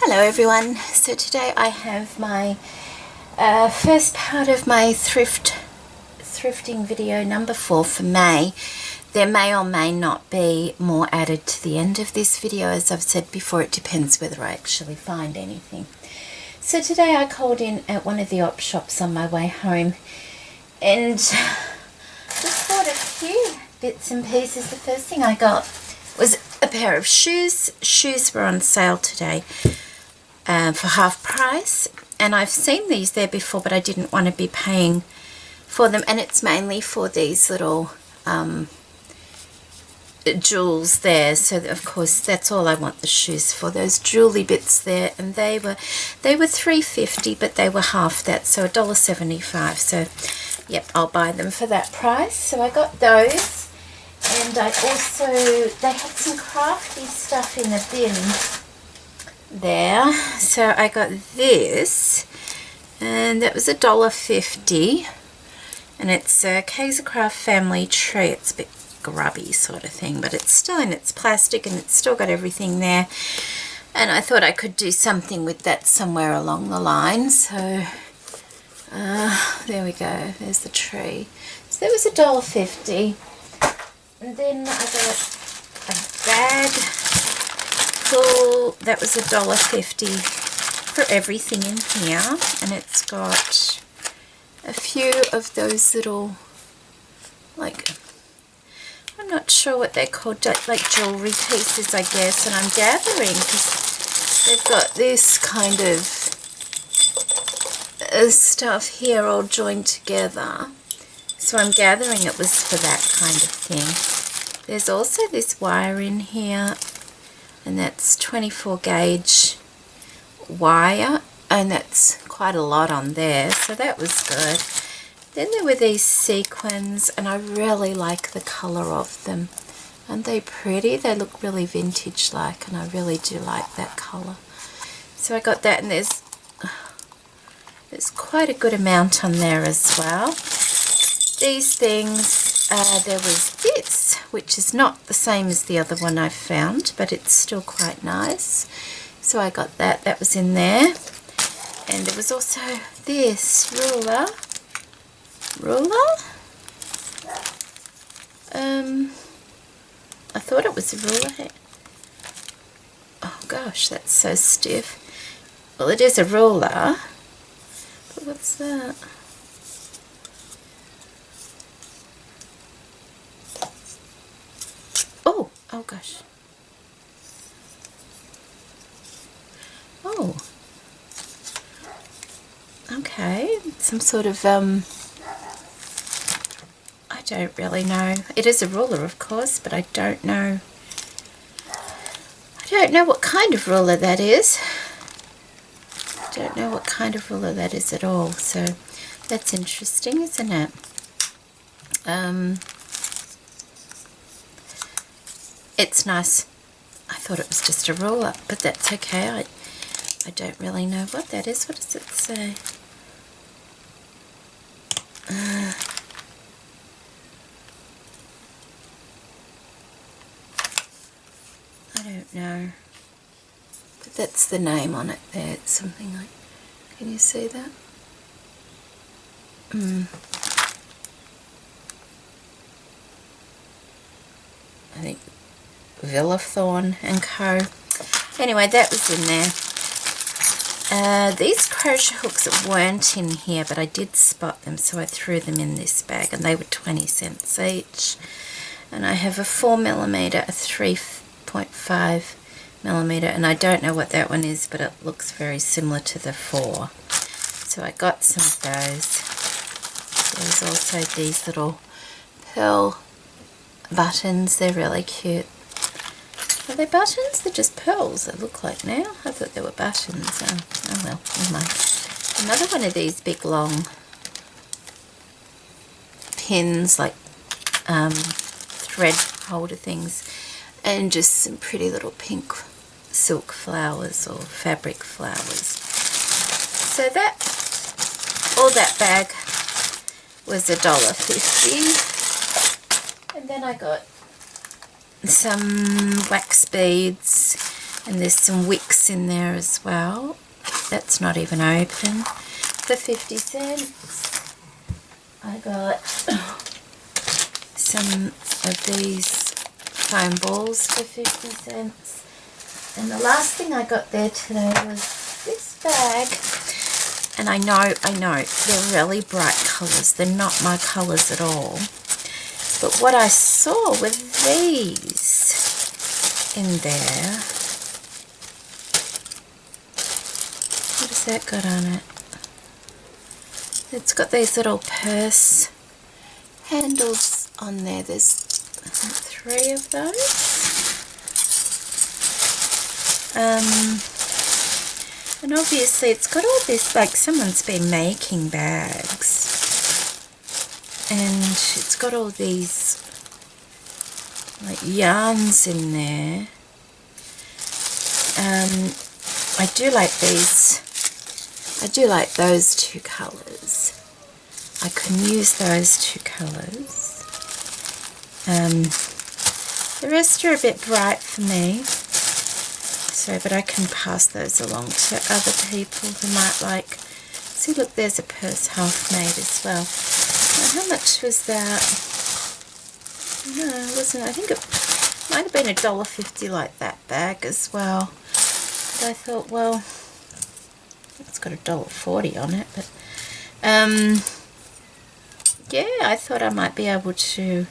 Hello everyone. So today I have my first part of my thrifting video number 4 for May. There may or may not be more added to the end of this video. As I've said before, it depends whether I actually find anything. So today I called in at one of the op shops on my way home and just bought a few bits and pieces. The first thing I got was a pair of shoes. Shoes were on sale today for half price, and I've seen these there before, but I didn't want to be paying for them, and it's mainly for these little jewels there. So of course that's all I want the shoes for, those jewelry bits there, and they were $3.50, but they were half that, so $1.75. So yep, I'll buy them for that price. So I got those, and I also, they had some crafty stuff in the bin there, so I got this, and that was $1.50, and it's a Kaisercraft family tree. It's a bit grubby sort of thing, but it's still in its plastic and it's still got everything there, and I thought I could do something with that somewhere along the line. So there we go, there's the tree. So that was $1.50, and then I got a bag full, that was $1.50 for everything in here, and it's got a few of those little, like, I'm not sure what they're called, like jewelry pieces, I guess, and I'm gathering because they've got this kind of stuff here all joined together, so I'm gathering it was for that kind of thing. There's also this wire in here, and that's 24 gauge wire, and that's quite a lot on there, so that was good. Then there were these sequins, and I really like the colour of them. Aren't they pretty? They look really vintage like, and I really do like that colour. So I got that, and there's quite a good amount on there as well. These things, there was this, which is not the same as the other one I found, but it's still quite nice. So I got that. That was in there. And there was also this ruler. I thought it was a ruler. Oh gosh, that's so stiff. Well, it is a ruler. But what's that? Oh gosh. Oh. Okay. Some sort of, I don't really know. It is a ruler, of course, but I don't know. I don't know what kind of ruler that is. I don't know what kind of ruler that is at all. So that's interesting, isn't it? It's nice. I thought it was just a ruler, but that's okay. I don't really know what that is. What does it say? I don't know. But that's the name on it there. It's something like, can you see that? I think Villafthorn and Co. Anyway, that was in there. These crochet hooks weren't in here, but I did spot them, so I threw them in this bag, and they were 20 cents each. And I have a 4mm, a 3.5mm, and I don't know what that one is, but it looks very similar to the 4. So I got some of those. There's also these little pearl buttons. They're really cute. Are they buttons? They're just pearls, they look like now. I thought they were buttons. Oh well, never mind. Another one of these big long pins, like thread holder things, and just some pretty little pink silk flowers or fabric flowers. So that, all that bag was $1.50. And then I got some wax beads, And there's some wicks in there as well. That's not even open. For 50 cents. I got some of these foam balls for 50 cents. And the last thing I got there today was this bag. And I know, they're really bright colours. They're not my colours at all. But what I saw were these in there. What has that got on it? It's got these little purse handles on there. There's, I think, 3 of those. And obviously it's got all this, like someone's been making bags. And it's got all these like yarns in there. I do like these. I do like those 2 colours. I can use those 2 colours. The rest are a bit bright for me. So, but I can pass those along to other people who might like. See, look, there's a purse half made as well. Now, how much was that? No, it wasn't. I think it might have been $1.50 like that bag as well. But I thought, well, it's got $1.40 on it, but yeah, I thought I might be able to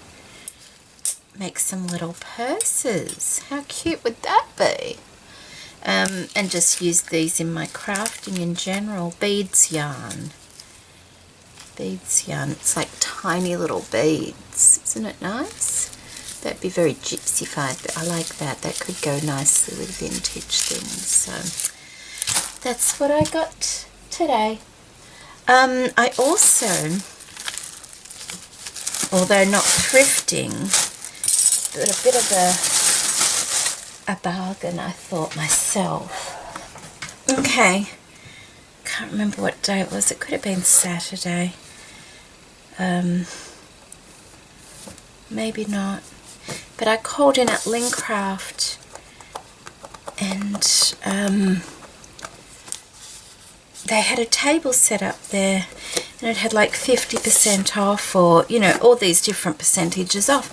make some little purses. How cute would that be? And just use these in my crafting in general. Beads yarn. Beads yarn. It's like tiny little beads. Isn't it nice? That'd be very gypsy-fied, but I like that. That could go nicely with vintage things. So that's what I got today. I also, although not thrifting, but a bit of a bargain, I thought myself. Okay, can't remember what day it was. It could have been Saturday. Maybe not. But I called in at Lincraft and they had a table set up there and it had like 50% off, or, you know, all these different percentages off.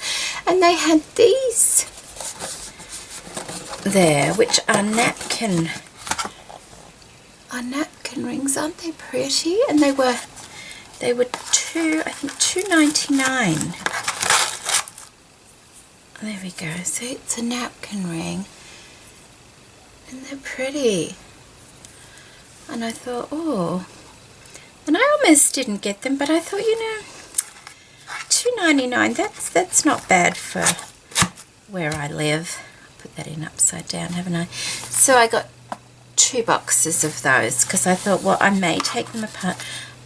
And they had these there, which are napkin rings. Aren't they pretty? And they were I think $2.99. There we go. See, it's a napkin ring and they're pretty. And I thought, oh, and I almost didn't get them, but I thought, you know, $2.99, that's not bad for where I live. Put that in upside down, haven't I? So I got 2 boxes of those because I thought, well, I may take them apart.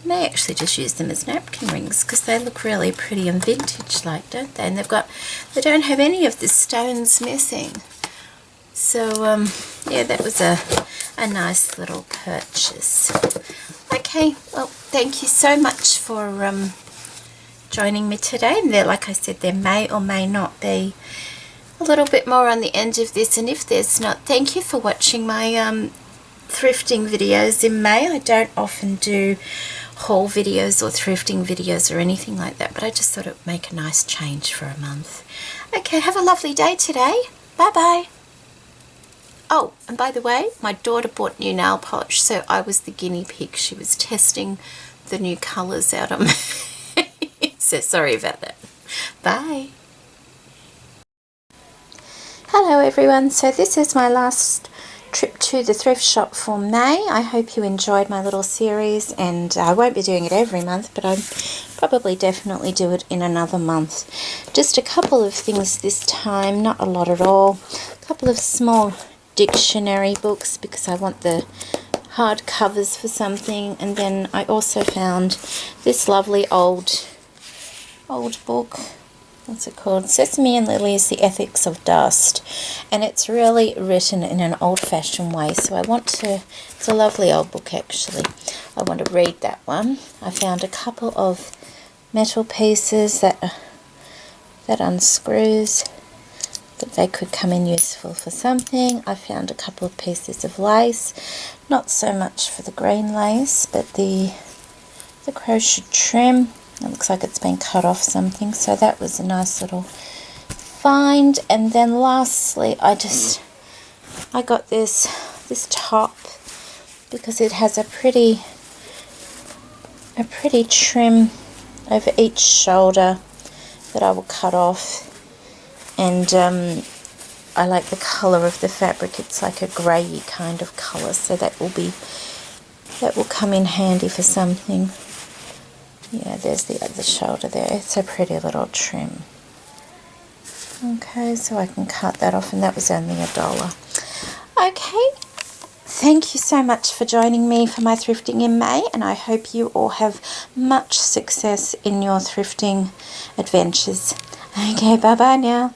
I may actually just use them as napkin rings because they look really pretty and vintage like, don't they? And they don't have any of the stones missing. So yeah, that was a nice little purchase. Okay, well, thank you so much for joining me today. And there, like I said, there may or may not be a little bit more on the end of this, and if there's not, thank you for watching my thrifting videos in May. I don't often do haul videos or thrifting videos or anything like that, but I just thought it would make a nice change for a month. Okay, have a lovely day today. Bye bye. Oh, and by the way, my daughter bought new nail polish, so I was the guinea pig. She was testing the new colours out on me. So sorry about that. Bye. Hello everyone, so this is my last trip to the thrift shop for May. I hope you enjoyed my little series, and I won't be doing it every month, but I'll probably definitely do it in another month. Just a couple of things this time, not a lot at all. A couple of small dictionary books because I want the hard covers for something, and then I also found this lovely old book. What's it called? Sesame and Lily's The Ethics of Dust, and it's really written in an old-fashioned way, so I want to, it's a lovely old book actually, I want to read that one. I found a couple of metal pieces that unscrews. that they could come in useful for something. I found a couple of pieces of lace, not so much for the green lace, but the crochet trim. It looks like it's been cut off something, so that was a nice little find. And then lastly, I got this top because it has a pretty trim over each shoulder that I will cut off. And I like the colour of the fabric. It's like a grey kind of colour, so that will come in handy for something. Yeah, there's the other shoulder there. It's a pretty little trim. Okay, so I can cut that off, and that was only $1. Okay, thank you so much for joining me for my thrifting in May, and I hope you all have much success in your thrifting adventures. Okay, bye-bye now.